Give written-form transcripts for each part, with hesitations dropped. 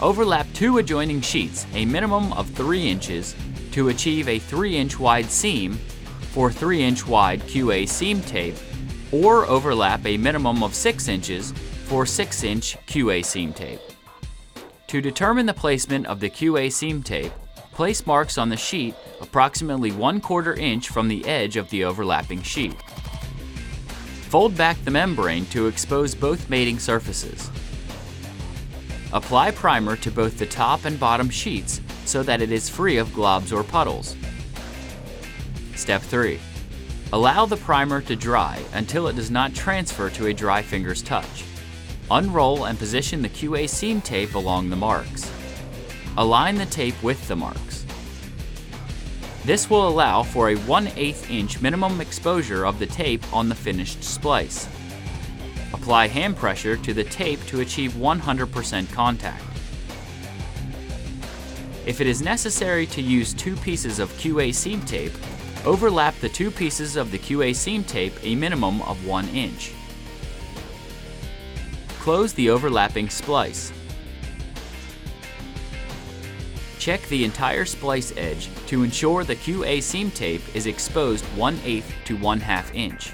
Overlap two adjoining sheets a minimum of 3 inches to achieve a 3-inch wide seam for 3-inch wide QA seam tape, or overlap a minimum of 6 inches for 6-inch QA seam tape. To determine the placement of the QA seam tape, place marks on the sheet approximately 1/4 inch from the edge of the overlapping sheet. Fold back the membrane to expose both mating surfaces. Apply primer to both the top and bottom sheets so that it is free of globs or puddles. Step 3. Allow the primer to dry until it does not transfer to a dry finger's touch. Unroll and position the QA seam tape along the marks. Align the tape with the marks. This will allow for a 1/8 inch minimum exposure of the tape on the finished splice. Apply hand pressure to the tape to achieve 100% contact. If it is necessary to use 2 pieces of QA seam tape, overlap the 2 pieces of the QA seam tape a minimum of 1 inch. Close the overlapping splice. Check the entire splice edge to ensure the QA seam tape is exposed 1/8 to 1/2 inch.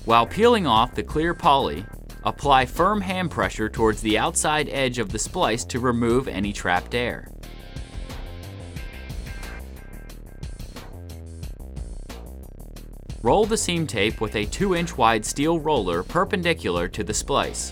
While peeling off the clear poly, apply firm hand pressure towards the outside edge of the splice to remove any trapped air. Roll the seam tape with a 2-inch wide steel roller perpendicular to the splice.